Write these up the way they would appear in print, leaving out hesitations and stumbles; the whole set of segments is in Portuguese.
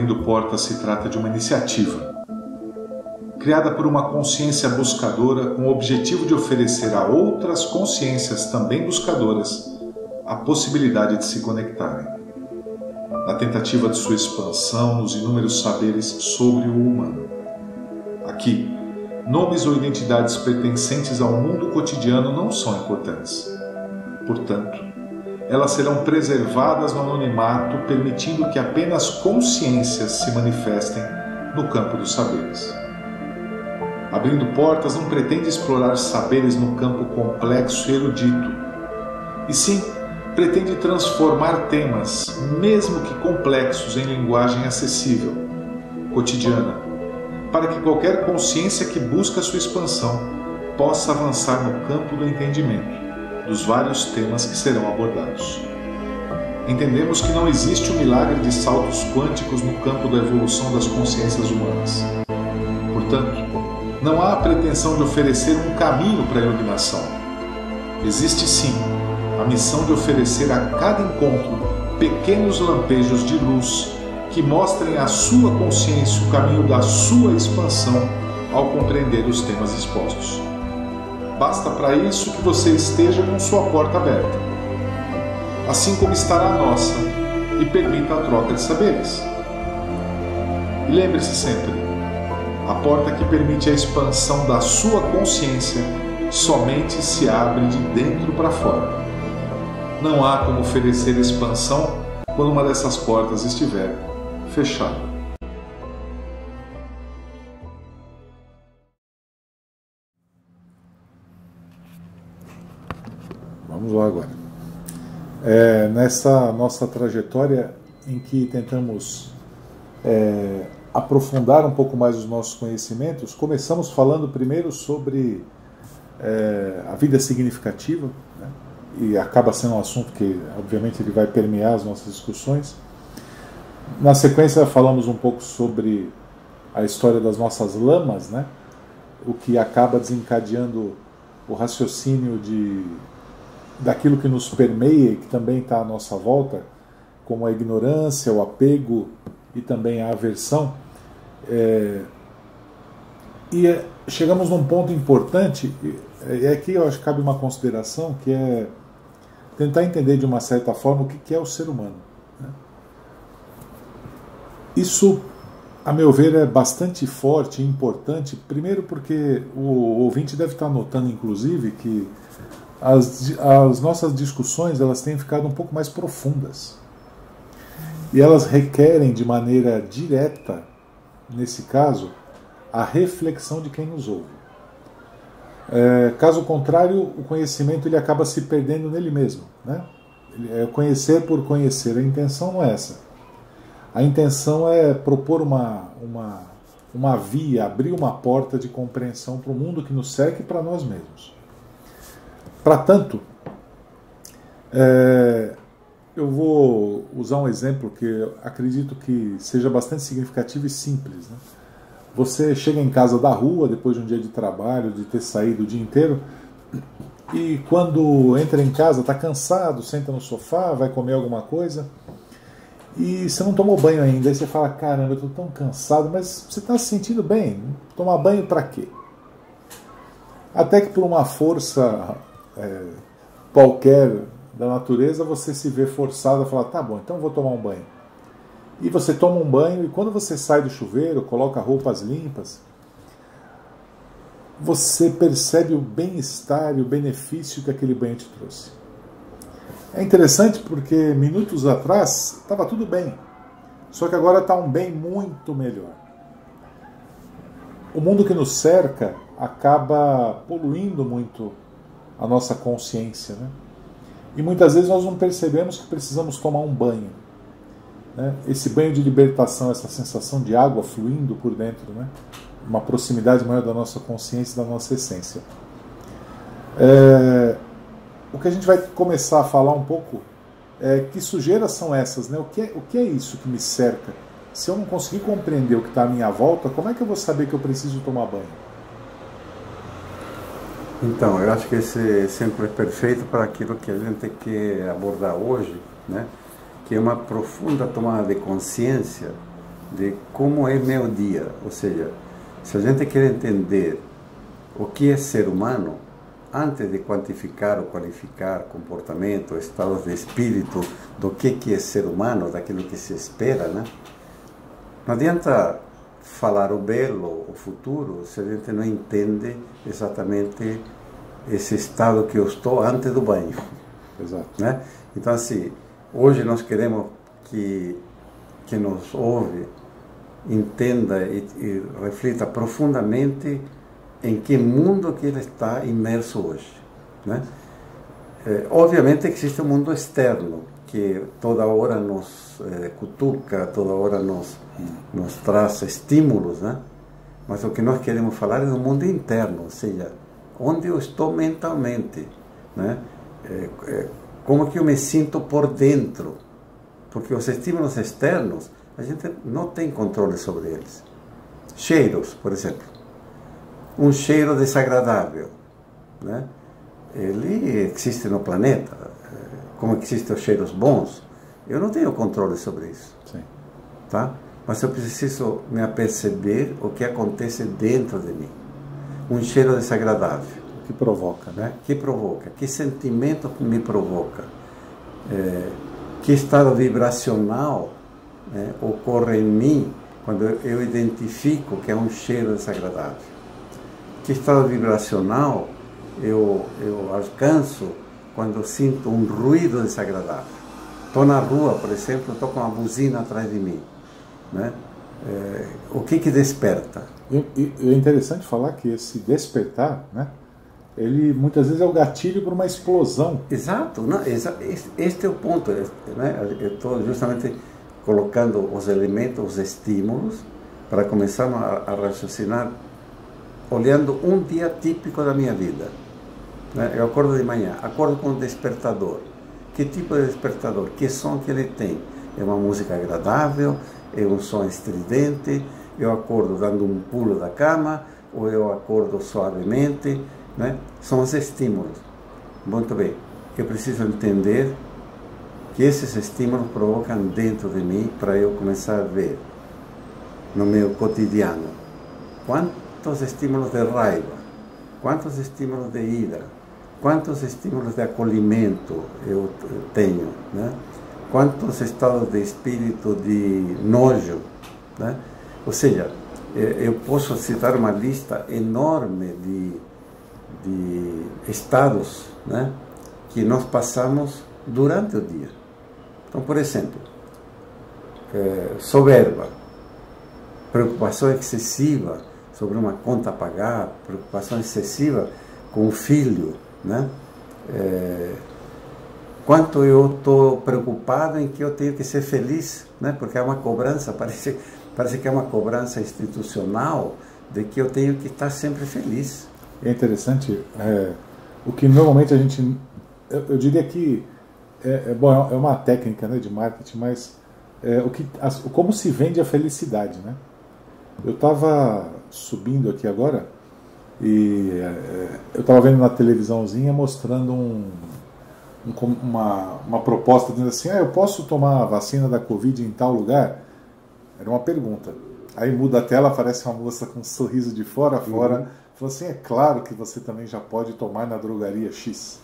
Abrindo Portas se trata de uma iniciativa criada por uma consciência buscadora com o objetivo de oferecer a outras consciências também buscadoras a possibilidade de se conectarem, na tentativa de sua expansão nos inúmeros saberes sobre o humano. Aqui, nomes ou identidades pertencentes ao mundo cotidiano não são importantes. Portanto, elas serão preservadas no anonimato, permitindo que apenas consciências se manifestem no campo dos saberes. Abrindo Portas não pretende explorar saberes no campo complexo e erudito, e sim pretende transformar temas, mesmo que complexos, em linguagem acessível, cotidiana, para que qualquer consciência que busca sua expansão possa avançar no campo do entendimento dos vários temas que serão abordados. Entendemos que não existe o milagre de saltos quânticos no campo da evolução das consciências humanas. Portanto, não há a pretensão de oferecer um caminho para a iluminação. Existe sim a missão de oferecer a cada encontro pequenos lampejos de luz que mostrem à sua consciência o caminho da sua expansão ao compreender os temas expostos. Basta para isso que você esteja com sua porta aberta, assim como estará a nossa, e permita a troca de saberes. E lembre-se sempre, a porta que permite a expansão da sua consciência somente se abre de dentro para fora. Não há como oferecer expansão quando uma dessas portas estiver fechada. Vamos lá agora. Nessa nossa trajetória em que tentamos aprofundar um pouco mais os nossos conhecimentos, começamos falando primeiro sobre a vida significativa, né? E acaba sendo um assunto que, obviamente, ele vai permear as nossas discussões. Na sequência, falamos um pouco sobre a história das nossas lamas, né? O que acaba desencadeando o raciocínio daquilo que nos permeia e que também está à nossa volta, como a ignorância, o apego e também a aversão. Chegamos num ponto importante, e aqui eu acho que cabe uma consideração, que é tentar entender de uma certa forma o que é o ser humano, né? Isso, a meu ver, é bastante forte e importante, primeiro porque o ouvinte deve estar notando, inclusive, que as nossas discussões elas têm ficado um pouco mais profundas. E elas requerem de maneira direta, nesse caso, a reflexão de quem nos ouve. Caso contrário, o conhecimento ele acaba se perdendo nele mesmo, né? É conhecer por conhecer. A intenção não é essa. A intenção é propor uma via, abrir uma porta de compreensão para o mundo que nos cerca e para nós mesmos. Para tanto, eu vou usar um exemplo que eu acredito que seja bastante significativo e simples, né? Você chega em casa da rua, depois de um dia de trabalho, de ter saído o dia inteiro, e quando entra em casa, está cansado, senta no sofá, vai comer alguma coisa, e você não tomou banho ainda. Aí você fala, caramba, eu estou tão cansado, mas você está se sentindo bem. Tomar banho para quê? Até que por uma força qualquer da natureza, você se vê forçado a falar, tá bom, então eu vou tomar um banho. E você toma um banho, e quando você sai do chuveiro, coloca roupas limpas, você percebe o bem-estar e o benefício que aquele banho te trouxe. É interessante porque minutos atrás estava tudo bem, só que agora está um bem muito melhor. O mundo que nos cerca acaba poluindo muito a nossa consciência, né? E muitas vezes nós não percebemos que precisamos tomar um banho, né? Esse banho de libertação, essa sensação de água fluindo por dentro, né? Uma proximidade maior da nossa consciência e da nossa essência. O que a gente vai começar a falar um pouco é que sujeiras são essas, né? O que é isso que me cerca? Se eu não conseguir compreender o que está à minha volta, como é que eu vou saber que eu preciso tomar banho? Então, eu acho que esse exemplo é perfeito para aquilo que a gente quer abordar hoje, né? Que é uma profunda tomada de consciência de como é meu dia. Ou seja, se a gente quer entender o que é ser humano, antes de quantificar ou qualificar comportamento, estados de espírito, do que é ser humano, daquilo que se espera, né? Não adianta falar o belo, o futuro, se a gente não entende exatamente esse estado que eu estou antes do banho. Exato. Né? Então, assim, hoje nós queremos que nos ouve entenda e reflita profundamente em que mundo que ele está imerso hoje, né? Obviamente existe um mundo externo que toda hora nos cutuca, toda hora nos traz estímulos, né? Mas o que nós queremos falar é do mundo interno, ou seja, onde eu estou mentalmente, né? Como que eu me sinto por dentro, porque os estímulos externos a gente não tem controle sobre eles. Cheiros, por exemplo, um cheiro desagradável, né? Ele existe no planeta, como existem os cheiros bons. Eu não tenho controle sobre isso. Sim. Tá? Mas eu preciso me aperceber o que acontece dentro de mim. Um cheiro desagradável. Que provoca, né? Que provoca? Que sentimento me provoca? Que estado vibracional, né, ocorre em mim quando eu identifico que é um cheiro desagradável? Que estado vibracional eu alcanço quando eu sinto um ruído desagradável? Estou na rua, por exemplo, estou com uma buzina atrás de mim, né? O que desperta? E é interessante falar que esse despertar, né, ele muitas vezes é o gatilho para uma explosão. Exato, não, este é o ponto, né? Eu estou justamente colocando os elementos, os estímulos, para começar a raciocinar, olhando um dia típico da minha vida, né? Eu acordo de manhã, acordo com um despertador. Que tipo de despertador? Que som que ele tem? É uma música agradável? É um som estridente? Eu acordo dando um pulo da cama? Ou eu acordo suavemente? Né? São os estímulos. Muito bem, eu preciso entender que esses estímulos provocam dentro de mim para eu começar a ver no meu cotidiano quantos estímulos de raiva, quantos estímulos de ira, quantos estímulos de acolhimento eu tenho, né? Quantos estados de espírito de nojo, né? Ou seja, eu posso citar uma lista enorme de estados, né, que nós passamos durante o dia. Então, por exemplo, soberba, preocupação excessiva sobre uma conta a pagar, preocupação excessiva com o filho, né? Quanto eu estou preocupado em que eu tenho que ser feliz, né? Porque é uma cobrança, parece que é uma cobrança institucional de que eu tenho que estar sempre feliz. É interessante, o que normalmente a gente, eu diria que bom, é uma técnica, né, de marketing, mas como se vende a felicidade, né? Eu estava subindo aqui agora e eu estava vendo na televisãozinha mostrando uma proposta dizendo assim, eu posso tomar a vacina da Covid em tal lugar? Era uma pergunta. Aí muda a tela, aparece uma moça com um sorriso de fora a fora, falou assim, é claro que você também já pode tomar na drogaria X.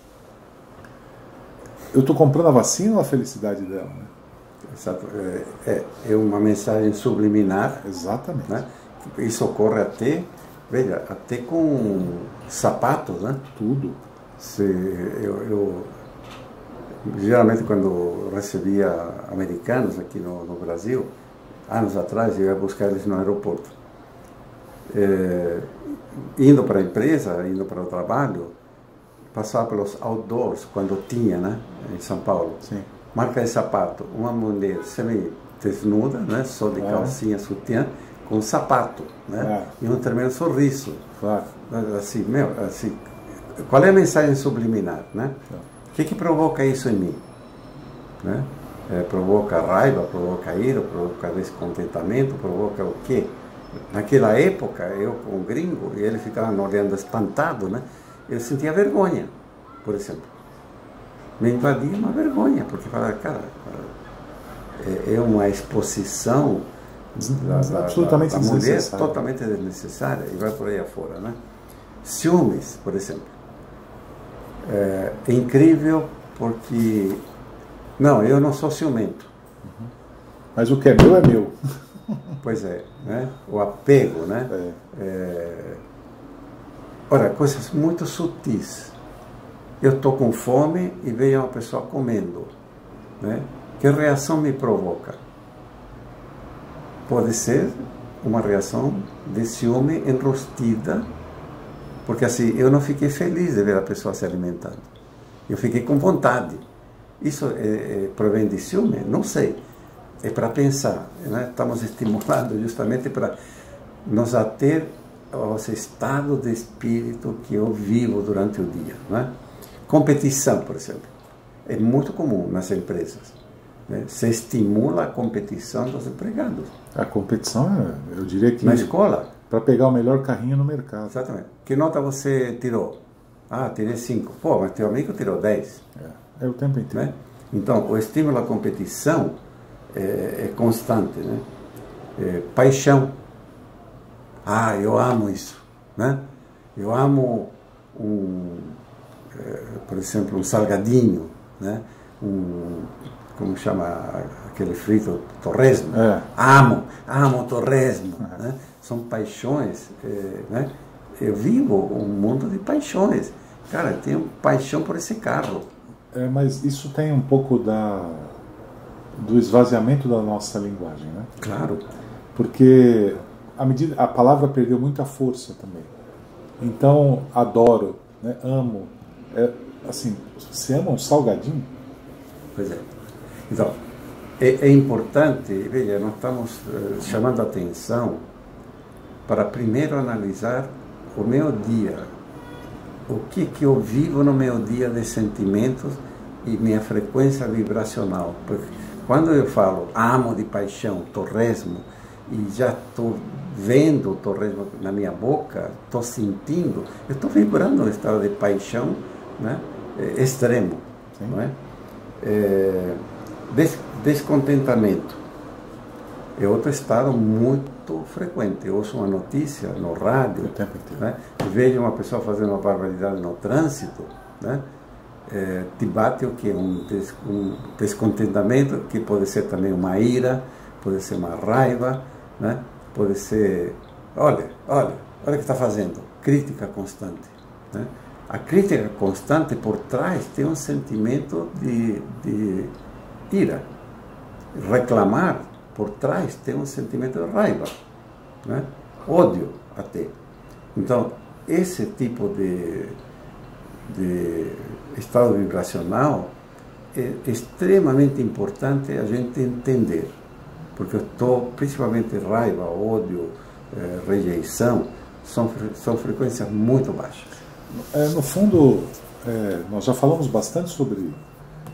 Eu estou comprando a vacina ou a felicidade dela, né? Exato. É uma mensagem subliminar. Exatamente. Né? Isso ocorre até, veja, até com sapatos, né? Tudo. Eu geralmente quando recebia americanos aqui no Brasil, anos atrás, eu ia buscar eles no aeroporto. Indo para a empresa, indo para o trabalho, passava pelos outdoors, quando tinha, né, em São Paulo. Sim. Marca de sapato, uma mulher semi-desnuda, né, só de calcinha, sutiã, com sapato, né, e um tremendo sorriso. Claro. Assim, assim, qual é a mensagem subliminar, né? O que provoca isso em mim? Né? Provoca raiva, provoca ira, provoca descontentamento, provoca o quê? Naquela época, eu com um gringo, e ele ficava me olhando espantado, né? Eu sentia vergonha, por exemplo. Me invadia uma vergonha, porque falava, cara, é uma exposição absolutamente da mulher, desnecessária. totalmente desnecessária, e vai por aí afora, né? Ciúmes, por exemplo. É incrível porque... Não, eu não sou ciumento. Mas o que é meu é meu. Pois é, né? O apego, né? Olha, coisas muito sutis. Eu estou com fome e vejo uma pessoa comendo, né? Que reação me provoca? Pode ser uma reação de ciúme enrostida, porque assim, eu não fiquei feliz de ver a pessoa se alimentando. Eu fiquei com vontade. Isso provém de ciúme? Não sei. É para pensar, né? Estamos estimulando justamente para nos ater aos estados de espírito que eu vivo durante o dia, né? Competição, por exemplo, é muito comum nas empresas, né? Se estimula a competição dos empregados. A competição, eu diria que... Na escola. Para pegar o melhor carrinho no mercado. Exatamente. Que nota você tirou? Ah, tirei 5. Pô, mas teu amigo tirou 10. É o tempo inteiro. Né? Então, o estímulo à competição é constante, né? Paixão. Ah, eu amo isso, né? Eu amo por exemplo, um salgadinho, né? Como chama aquele frito? Torresmo. Amo torresmo, né? São paixões, né? Eu vivo um mundo de paixões. Cara, eu tenho paixão por esse carro. Mas isso tem um pouco do esvaziamento da nossa linguagem, né? Claro. Porque a palavra perdeu muita força também. Então, adoro, né? Amo. Assim, você ama um salgadinho? Pois é. Então, é importante, veja, nós estamos chamando a atenção para primeiro analisar o meu dia. O que eu vivo no meu dia de sentimentos e minha frequência vibracional. Porque quando eu falo amo de paixão, torresmo, e já estou vendo o torresmo na minha boca, estou sentindo, eu estou vibrando um estado de paixão, né? Extremo. Não é? Descontentamento é outro estado muito frequente. Eu ouço uma notícia no rádio, né? Vejo uma pessoa fazendo uma barbaridade no trânsito, né? Te bate o que? Um descontentamento, que pode ser também uma ira, pode ser uma raiva, né? Pode ser, olha o que está fazendo, crítica constante, né? A crítica constante por trás tem um sentimento de ira. Reclamar por trás tem um sentimento de raiva, né? Ódio até. Então, esse tipo de estado vibracional é extremamente importante a gente entender, porque eu estou, principalmente raiva, ódio, rejeição, são frequências muito baixas. No fundo, nós já falamos bastante sobre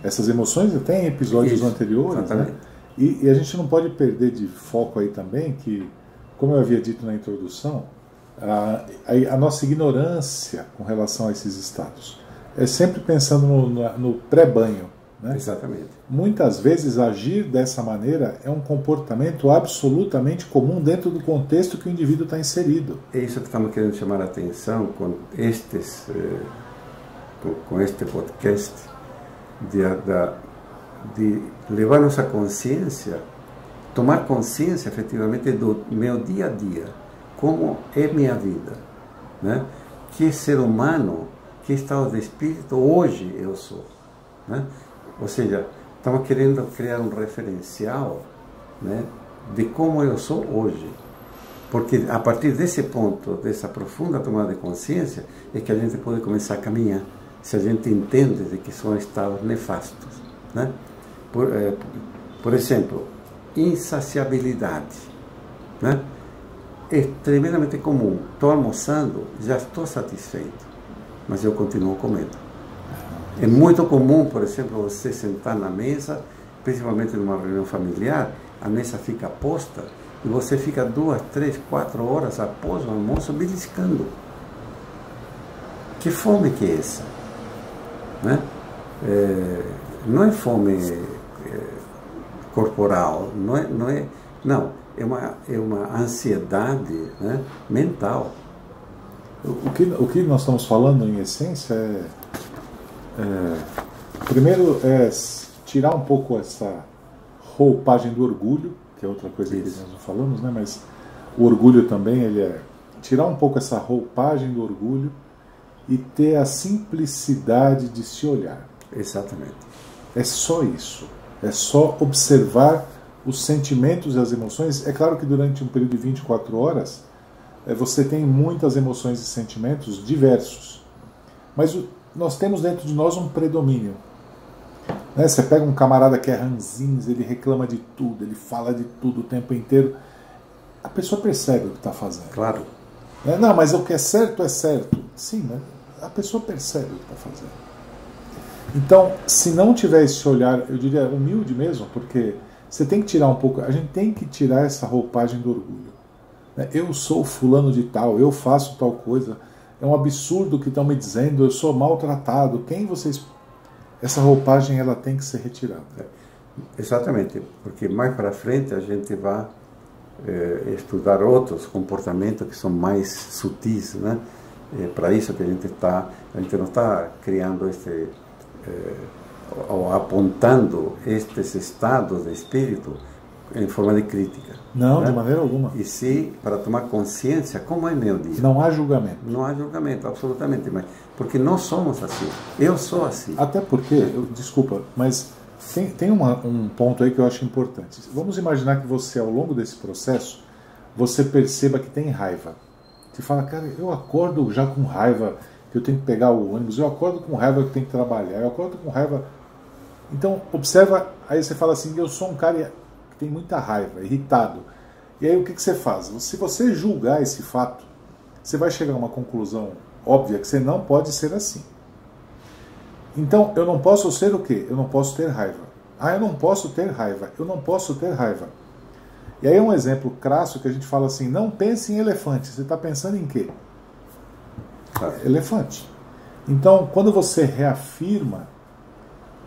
essas emoções, até em episódios anteriores, né? E a gente não pode perder de foco aí também que, como eu havia dito na introdução, a nossa ignorância com relação a esses estados é sempre pensando no pré-banho, né? Exatamente. Muitas vezes agir dessa maneira é um comportamento absolutamente comum dentro do contexto que o indivíduo está inserido. É isso que estamos querendo chamar a atenção com este podcast, de levar nossa consciência, tomar consciência efetivamente do meu dia a dia, como é minha vida, né? Que ser humano, que estado de espírito hoje eu sou, né? Ou seja, estamos querendo criar um referencial, né, de como eu sou hoje, porque a partir desse ponto, dessa profunda tomada de consciência, é que a gente pode começar a caminhar, se a gente entende de que são estados nefastos, né? Por exemplo, insaciabilidade, né? É tremendamente comum. Estou almoçando, já estou satisfeito, mas eu continuo comendo. É muito comum, por exemplo, você sentar na mesa, principalmente numa reunião familiar, a mesa fica posta e você fica 2, 3, 4 horas após o almoço beliscando. Que fome que é essa? Né? Não é fome corporal, não, é uma ansiedade, né, mental. O que nós estamos falando, em essência, primeiro é tirar um pouco essa roupagem do orgulho, que é outra coisa que nós não falamos, né? Mas o orgulho também, ele é tirar um pouco essa roupagem do orgulho e ter a simplicidade de se olhar. Exatamente. É só isso. É só observar os sentimentos e as emoções. É claro que durante um período de 24 horas, você tem muitas emoções e sentimentos diversos. Mas nós temos dentro de nós um predomínio. Né? Você pega um camarada que é ranzinhos, ele reclama de tudo, ele fala de tudo o tempo inteiro. A pessoa percebe o que está fazendo. Claro. Não, mas o que é certo é certo. Sim, mas a pessoa percebe o que está fazendo. Então, se não tiver esse olhar, eu diria humilde mesmo, porque você tem que tirar um pouco, a gente tem que tirar essa roupagem do orgulho. Eu sou fulano de tal, eu faço tal coisa, é um absurdo o que estão me dizendo, eu sou maltratado. Quem vocês... Essa roupagem, ela tem que ser retirada. Exatamente, porque mais para frente a gente vai estudar outros comportamentos que são mais sutis, né? Para isso que a gente não está criando ou apontando estes estados de espírito em forma de crítica. Não, né? De maneira alguma. E sim, para tomar consciência, como é meu dia. Não há julgamento. Não há julgamento, absolutamente. Mas, porque nós somos assim. Eu sou assim. Até porque, desculpa, mas tem um ponto aí que eu acho importante. Vamos imaginar que você, ao longo desse processo, você perceba que tem raiva. Você fala, cara, eu acordo já com raiva que eu tenho que pegar o ônibus, eu acordo com raiva que eu tenho que trabalhar, eu acordo com raiva... Então, observa, aí você fala assim, eu sou um cara que tem muita raiva, irritado. E aí o que você faz? Se você julgar esse fato, você vai chegar a uma conclusão óbvia que você não pode ser assim. Então, eu não posso ser o quê? Eu não posso ter raiva. Eu não posso ter raiva. Eu não posso ter raiva. E aí é um exemplo crasso que a gente fala assim, não pense em elefante. Você está pensando em quê? Elefante. Então, quando você reafirma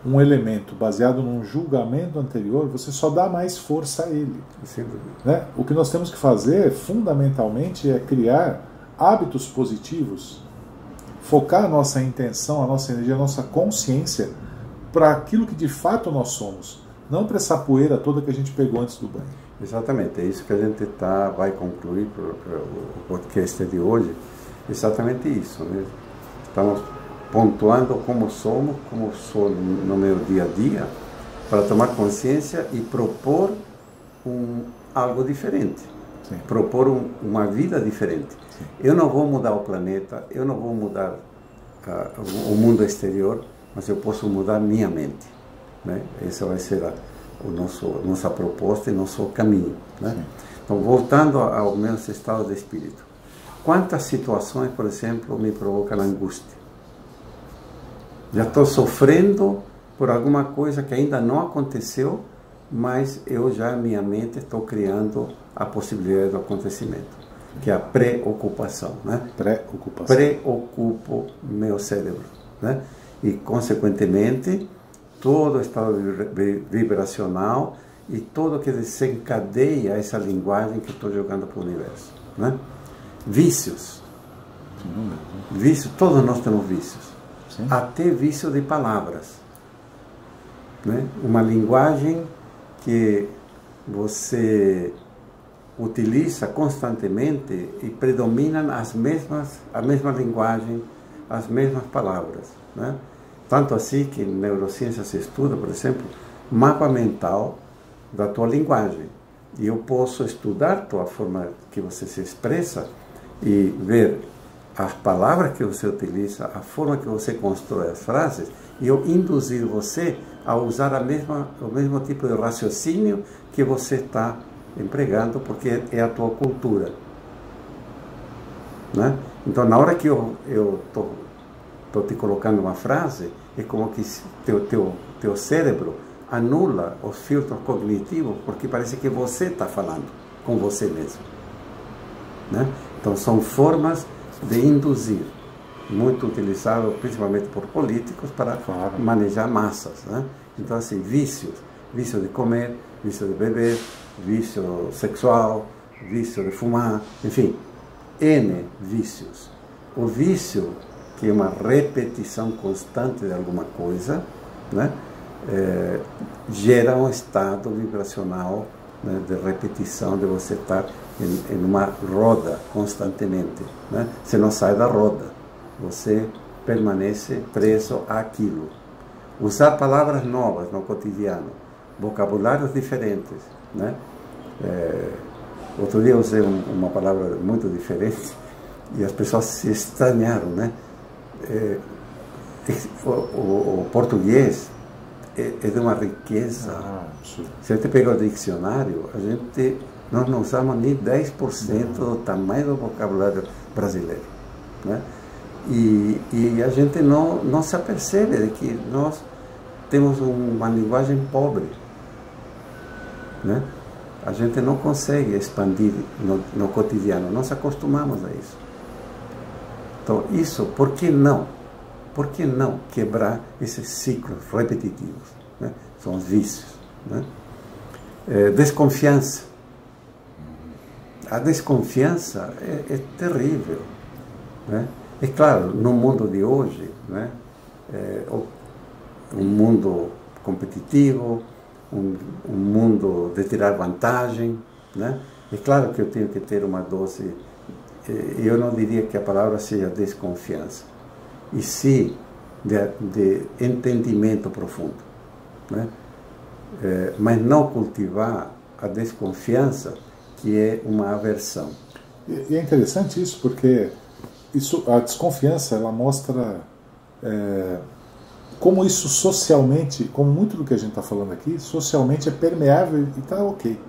um elemento baseado num julgamento anterior, você só dá mais força a ele. Né? O que nós temos que fazer, fundamentalmente, é criar hábitos positivos, focar a nossa intenção, a nossa energia, a nossa consciência para aquilo que de fato nós somos, não para essa poeira toda que a gente pegou antes do banho. Exatamente, é isso que a gente vai concluir para o podcast de hoje, exatamente isso, né? Estamos pontuando como sou no meu dia a dia, para tomar consciência e propor algo diferente. Sim. Propor uma vida diferente. Sim. Eu não vou mudar o planeta, eu não vou mudar o mundo exterior, mas eu posso mudar minha mente. Né? Essa vai ser nossa proposta e nosso caminho. Né? Então, voltando aos meus estados de espírito. Quantas situações, por exemplo, me provocam angústia? Já estou sofrendo por alguma coisa que ainda não aconteceu, mas eu já, minha mente, estou criando a possibilidade do acontecimento, que é a preocupação. Né? Preocupação. Preocupo meu cérebro. Né? E, consequentemente, todo o estado vibracional e tudo que desencadeia essa linguagem que estou jogando para o universo. Né? Vícios. Vícios, todos nós temos vícios. Sim. Até vício de palavras. Né? Uma linguagem que você utiliza constantemente e predominam a mesma linguagem, as mesmas palavras. Né? Tanto assim que em neurociência se estuda, por exemplo, mapa mental da tua linguagem. E eu posso estudar a tua forma que você se expressa e ver as palavras que você utiliza, a forma que você constrói as frases, e eu induzir você a usar o mesmo tipo de raciocínio que você está empregando, porque é a tua cultura. Né? Então, na hora que eu estou te colocando uma frase, é como que teu cérebro anula os filtros cognitivos, porque parece que você está falando com você mesmo. Né? Então, são formas de induzir, muito utilizado principalmente por políticos para manejar massas. Né? Então, assim, vício de comer, vício de beber, vício sexual, vício de fumar, enfim, N vícios. O vício, que é uma repetição constante de alguma coisa, né, gera um estado vibracional, né, de repetição, de você estar em uma roda constantemente, né? Você não sai da roda, você permanece preso àquilo. Usar palavras novas no cotidiano, vocabulários diferentes, né? Outro dia eu usei uma palavra muito diferente e as pessoas se estranharam, né? O português é de uma riqueza. Se a gente pega o dicionário, nós não usamos nem 10% do tamanho do vocabulário brasileiro, né? E a gente não se apercebe de que nós temos uma linguagem pobre, né? A gente não consegue expandir no cotidiano, nós acostumamos a isso. Então, isso, por que não? Por que não quebrar esses ciclos repetitivos, né? São os vícios, né? Desconfiança. A desconfiança é terrível, né? É claro, no mundo de hoje, né, um mundo competitivo, um mundo de tirar vantagem, né? É claro que eu tenho que ter uma dose, eu não diria que a palavra seja desconfiança, e sim de entendimento profundo, né? Mas não cultivar a desconfiança, que é uma aversão. E é interessante isso, porque a desconfiança, ela mostra como isso socialmente, como muito do que a gente está falando aqui, socialmente é permeável e está ok.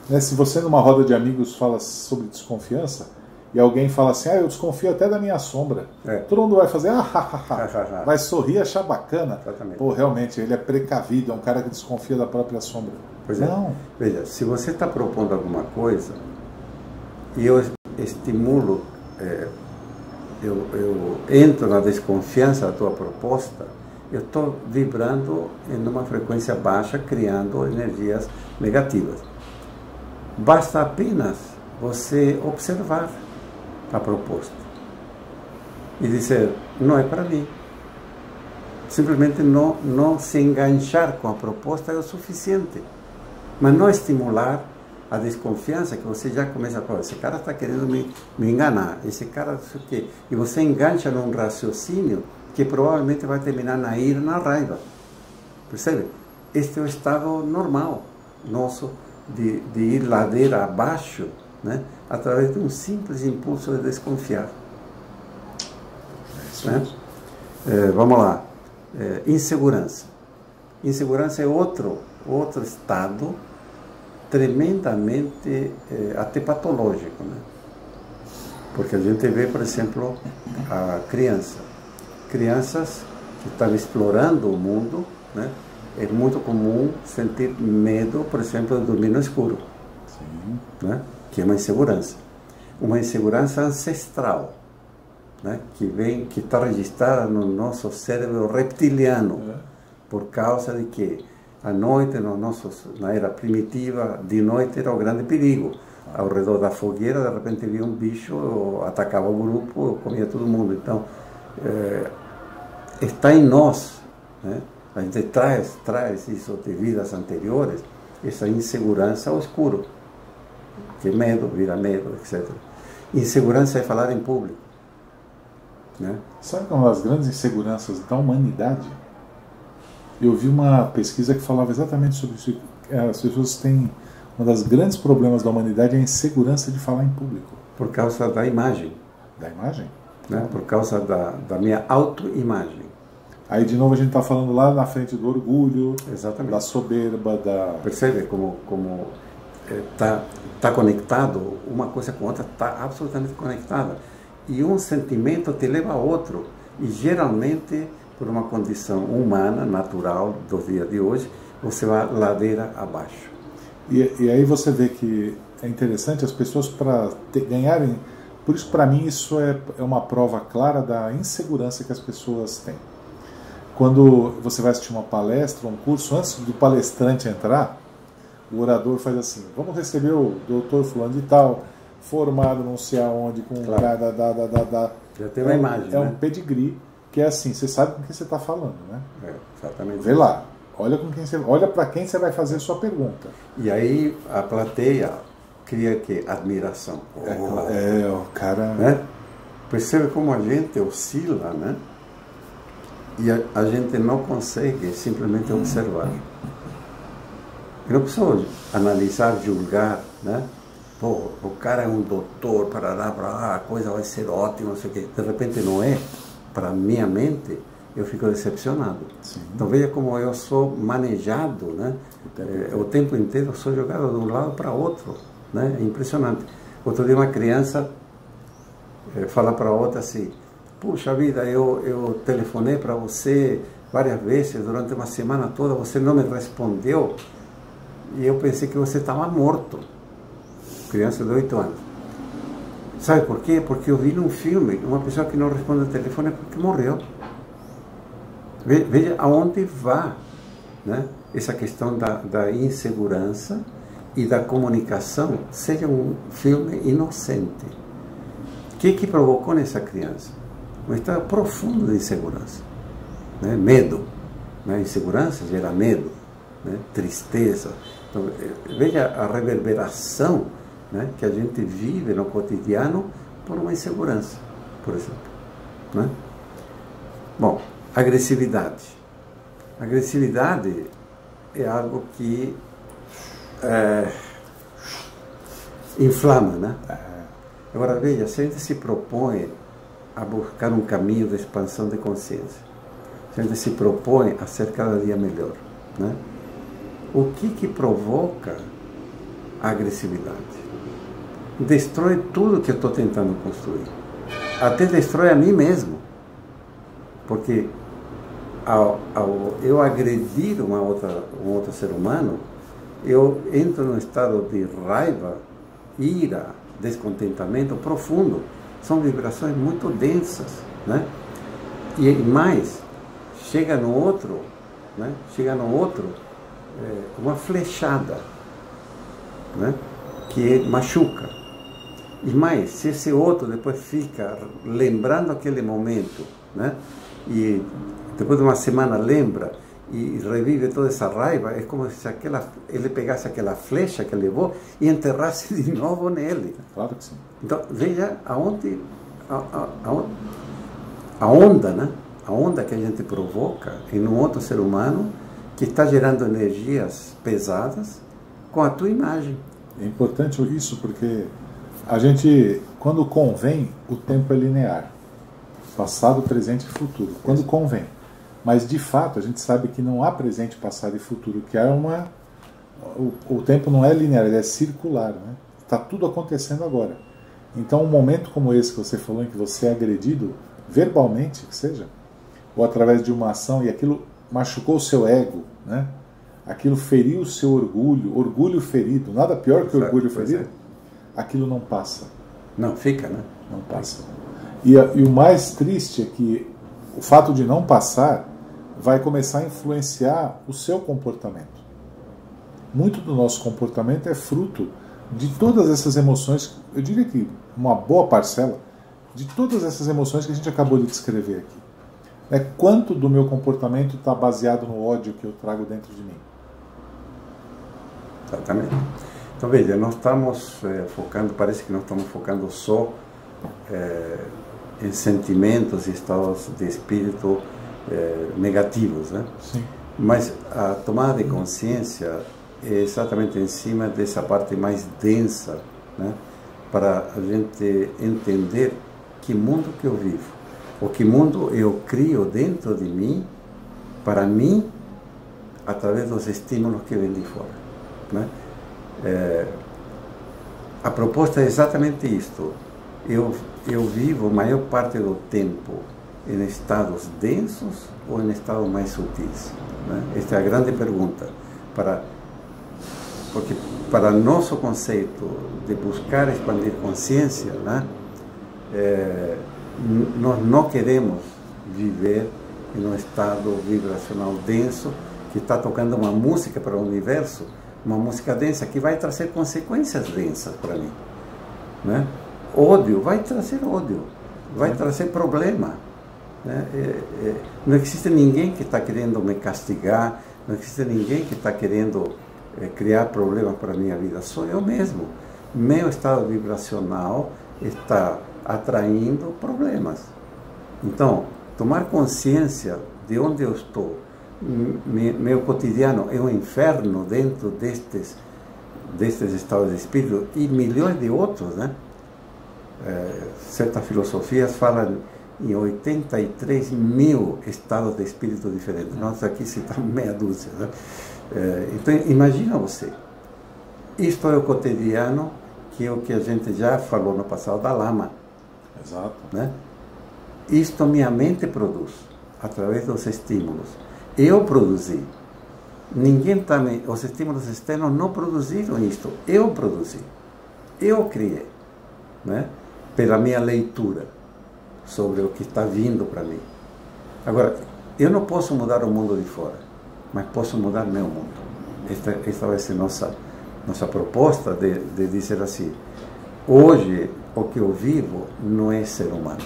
Né? Se você numa roda de amigos fala sobre desconfiança, e alguém fala assim, eu desconfio até da minha sombra, todo mundo vai fazer, vai sorrir, achar bacana. Exatamente. Pô, realmente, ele é precavido, é um cara que desconfia da própria sombra. Pois não. Veja, se você está propondo alguma coisa, e eu estimulo, eu entro na desconfiança da tua proposta, eu estou vibrando em uma frequência baixa, criando energias negativas. Basta apenas você observar a proposta e dizer, não é para mim. Simplesmente não se enganchar com a proposta é o suficiente, mas não estimular a desconfiança, que você já começa a falar, esse cara está querendo me enganar, esse cara não sei o quê, e você engancha num raciocínio que provavelmente vai terminar na ira, na raiva. Percebe? Este é o estado normal nosso de ir ladeira abaixo, né, através de um simples impulso de desconfiar. Né? Vamos lá. Insegurança. Insegurança é outro estado tremendamente até patológico, né? Porque a gente vê, por exemplo, a crianças que estão explorando o mundo, né? É muito comum sentir medo, por exemplo, de dormir no escuro. Sim. Né? Que é uma insegurança ancestral, né? Que está registrada no nosso cérebro reptiliano, por causa de que à noite, na era primitiva, de noite era o grande perigo. Ao redor da fogueira, de repente via um bicho, atacava o grupo, comia todo mundo. Então, está em nós, né? A gente traz isso de vidas anteriores, essa insegurança ao escuro, que é medo, vira medo, etc. Insegurança é falar em público, né? Sabe que é uma das grandes inseguranças da humanidade? Eu vi uma pesquisa que falava exatamente sobre isso. As pessoas têm... Um dos grandes problemas da humanidade é a insegurança de falar em público. Por causa da imagem. Da imagem? Né? Por causa da minha autoimagem. Aí, de novo, a gente está falando lá na frente do orgulho, exatamente, da soberba, da... Percebe como está conectado, uma coisa com outra está absolutamente conectada. E um sentimento te leva a outro. E, geralmente, por uma condição humana, natural, dos dias de hoje, você vai ladeira abaixo. E aí você vê que é interessante as pessoas para ganharem... Por isso, para mim, isso é uma prova clara da insegurança que as pessoas têm. Quando você vai assistir uma palestra, um curso, antes do palestrante entrar, o orador faz assim, vamos receber o doutor fulano de tal, formado não sei aonde, com Já tem uma imagem, um pedigree, que é assim, você sabe com quem você está falando, né? Exatamente. Vê lá, olha para quem você vai fazer a sua pergunta. E aí a plateia cria que admiração. O cara... Né? Percebe como a gente oscila, né? E a gente não consegue simplesmente observar. Eu não preciso analisar, julgar, né? Pô, o cara é um doutor, a coisa vai ser ótima, não sei o quê. De repente não é. Para minha mente, eu fico decepcionado. Sim. Então veja como eu sou manejado, né? O tempo inteiro eu sou jogado de um lado para outro, né? É impressionante. Outro dia uma criança fala para outra assim, puxa vida, eu telefonei para você várias vezes durante uma semana toda, você não me respondeu e eu pensei que você estava morto. Criança de 8 anos. Sabe por quê? Porque eu vi num filme uma pessoa que não responde ao telefone é porque morreu. Veja aonde vai, né? Essa questão da insegurança e da comunicação, seja um filme inocente. O que provocou nessa criança? Um estado profundo de insegurança, né? Medo, né? Insegurança gera medo, né? Tristeza. Então, veja a reverberação, né? Que a gente vive no cotidiano por uma insegurança, por exemplo, né? Bom, agressividade. Agressividade é algo que inflama, né? Agora veja, se a gente se propõe a buscar um caminho de expansão de consciência, se a gente se propõe a ser cada dia melhor, né? O que provoca a agressividade? Destrói tudo que eu estou tentando construir. Até destrói a mim mesmo. Porque ao eu agredir um outro ser humano, eu entro num estado de raiva, ira, descontentamento profundo. São vibrações muito densas, né? E mais, chega no outro, né? Uma flechada, né? Que machuca. E mais, se esse outro depois fica lembrando aquele momento, né? E depois de uma semana lembra e revive toda essa raiva, é como se ele pegasse aquela flecha que levou e enterrasse de novo nele. Claro que sim. Então, veja aonde a onda, né? A onda que a gente provoca em um outro ser humano que está gerando energias pesadas com a tua imagem. É importante isso porque a gente, quando convém, o tempo é linear. Passado, presente e futuro. Quando convém. Mas, de fato, a gente sabe que não há presente, passado e futuro, que o tempo não é linear, ele é circular, né? Está tudo acontecendo agora. Então, um momento como esse que você falou, em que você é agredido, verbalmente, que seja, ou através de uma ação, e aquilo machucou o seu ego, né? Aquilo feriu o seu orgulho ferido, nada pior que orgulho ferido, aquilo não passa. Não, fica, né? Não passa. E o mais triste é que o fato de não passar vai começar a influenciar o seu comportamento. Muito do nosso comportamento é fruto de todas essas emoções, eu diria que uma boa parcela de todas essas emoções que a gente acabou de descrever aqui. Quanto do meu comportamento está baseado no ódio que eu trago dentro de mim? Exatamente. Então veja, nós estamos focando, parece que nós estamos focando só em sentimentos e estados de espírito negativos, né? Sim. Mas a tomada de consciência é exatamente em cima dessa parte mais densa, né? Para a gente entender que mundo que eu vivo, ou que mundo eu crio dentro de mim, para mim, através dos estímulos que vêm de fora, né? A proposta é exatamente isto. Eu vivo a maior parte do tempo em estados densos ou em estados mais sutis, né? Esta é a grande pergunta. Porque para nosso conceito de buscar expandir consciência, né? Nós não queremos viver em um estado vibracional denso que está tocando uma música para o universo, uma música densa que vai trazer consequências densas para mim, né? Ódio vai trazer ódio, vai trazer problema, né? Não existe ninguém que está querendo me castigar, não existe ninguém que está querendo criar problemas para a minha vida, sou eu mesmo. Meu estado vibracional está atraindo problemas. Então, tomar consciência de onde eu estou, meu cotidiano é um inferno dentro destes estados de espírito e milhões de outros, né? Certas filosofias falam em 83 mil estados de espírito diferentes. Nós aqui citamos meia dúzia, né? Então, imagina você, isto é o cotidiano, que é o que a gente já falou no passado da lama. Exato. Né? Isto minha mente produz, através dos estímulos. Eu produzi. Ninguém também, os estímulos externos não produziram isto. Eu produzi. Eu criei. Né? Pela minha leitura sobre o que está vindo para mim. Agora, eu não posso mudar o mundo de fora, mas posso mudar meu mundo. Esta vai ser nossa proposta de dizer assim: hoje o que eu vivo não é ser humano.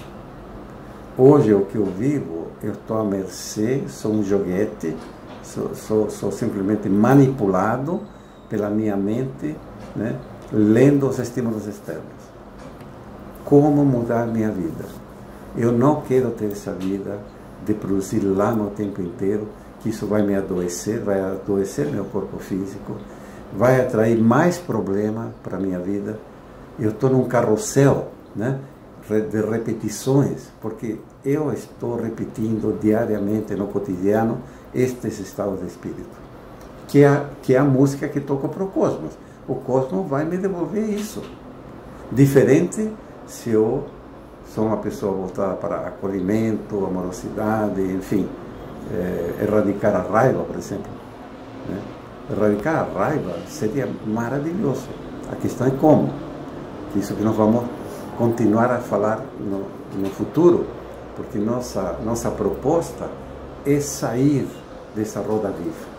Hoje o que eu vivo, eu estou à mercê, sou um joguete, sou simplesmente manipulado pela minha mente, né, lendo os estímulos externos. Como mudar minha vida? Eu não quero ter essa vida de produzir lama o tempo inteiro, que isso vai me adoecer, vai adoecer meu corpo físico, vai atrair mais problemas para a minha vida. Eu estou num carrossel, né, de repetições, porque eu estou repetindo diariamente no cotidiano estes estados de espírito, que é a música que toco para o cosmos. O cosmos vai me devolver isso. Diferente se eu sou uma pessoa voltada para acolhimento, amorosidade, enfim, erradicar a raiva, por exemplo, né? Erradicar a raiva seria maravilhoso. A questão é como. Isso que nós vamos continuar a falar no futuro, porque nossa proposta é sair dessa roda viva.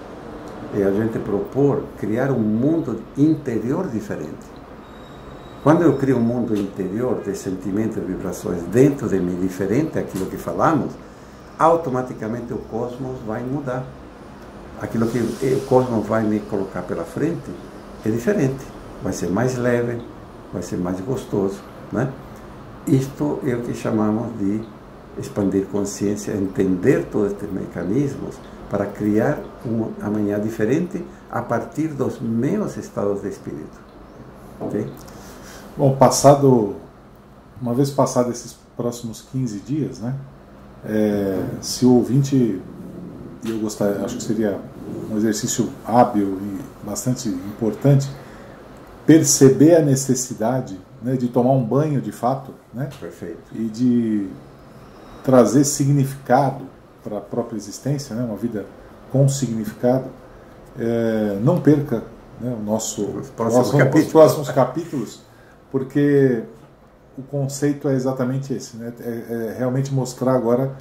É a gente propor criar um mundo interior diferente. Quando eu crio um mundo interior de sentimentos e vibrações dentro de mim, diferente daquilo que falamos, automaticamente o cosmos vai mudar. Aquilo que o cosmos vai me colocar pela frente é diferente. Vai ser mais leve, vai ser mais gostoso, né? Isto é o que chamamos de expandir consciência, entender todos estes mecanismos para criar um amanhã diferente a partir dos meus estados de espírito. Ok? Bom, uma vez passado esses próximos 15 dias, né? Se o ouvinte, acho que seria um exercício hábil e bastante importante, perceber a necessidade, né, de tomar um banho de fato, né? Perfeito. E de trazer significado para a própria existência, né? Uma vida com significado. Não perca, né, os próximos capítulos, porque o conceito é exatamente esse, né? Realmente mostrar agora,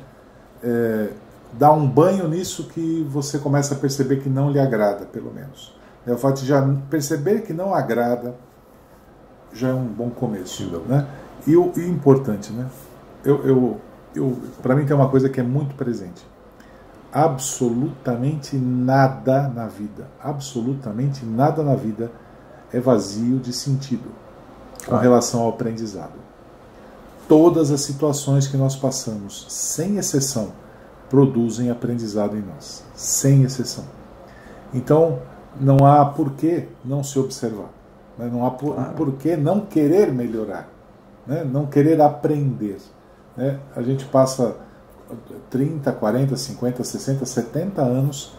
dar um banho nisso que você começa a perceber que não lhe agrada, pelo menos. O fato de já perceber que não agrada já é um bom começo, né? E o importante, né? Para mim tem uma coisa que é muito presente. Absolutamente nada na vida é vazio de sentido com relação ao aprendizado. Todas as situações que nós passamos, sem exceção, produzem aprendizado em nós, sem exceção. Então, não há por que não se observar, né? Não há por que não querer melhorar, né? Não querer aprender, né? A gente passa 30, 40, 50, 60, 70 anos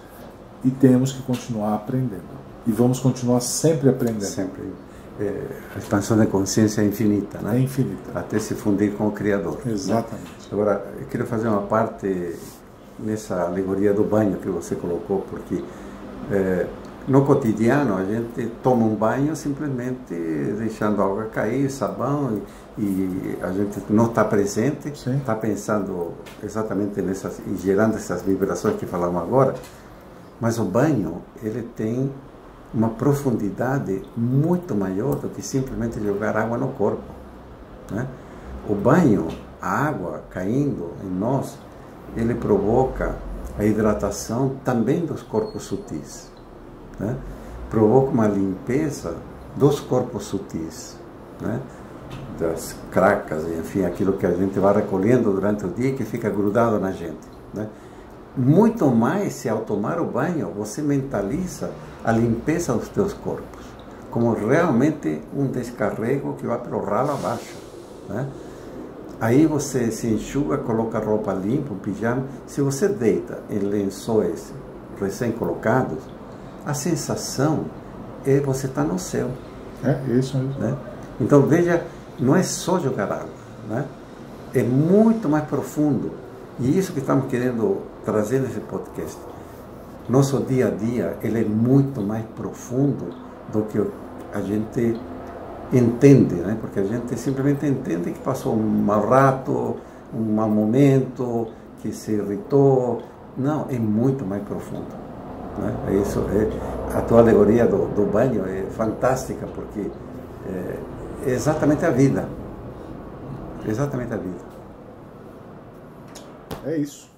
e temos que continuar aprendendo. E vamos continuar sempre aprendendo. Sempre. A expansão da consciência é infinita, né? É infinita. Até se fundir com o Criador. Exatamente. Né? Agora, eu quero fazer uma parte nessa alegoria do banho que você colocou, porque no cotidiano a gente toma um banho simplesmente deixando a água cair, sabão, e a gente não está presente, está pensando exatamente nessas, e gerando essas vibrações que falamos agora. Mas o banho, ele tem uma profundidade muito maior do que simplesmente jogar água no corpo, né? O banho, a água caindo em nós, ele provoca a hidratação também dos corpos sutis, né? Provoca uma limpeza dos corpos sutis, né? Das cracas, enfim, aquilo que a gente vai recolhendo durante o dia que fica grudado na gente, né? Muito mais se ao tomar o banho você mentaliza a limpeza dos teus corpos, como realmente um descarrego que vai pelo ralo abaixo, né? Aí você se enxuga, coloca roupa limpa, um pijama. Se você deita em lençóis recém-colocados, a sensação é você estar no céu. É isso mesmo. Né? Então veja, não é só jogar água, né? É muito mais profundo. E isso que estamos querendo trazer nesse podcast. Nosso dia a dia, ele é muito mais profundo do que a gente entende, né? Porque a gente simplesmente entende que passou um mau rato, um mau momento, que se irritou. Não, é muito mais profundo, né? Isso a tua alegoria do banho é fantástica, porque é exatamente a vida. Exatamente a vida. É isso.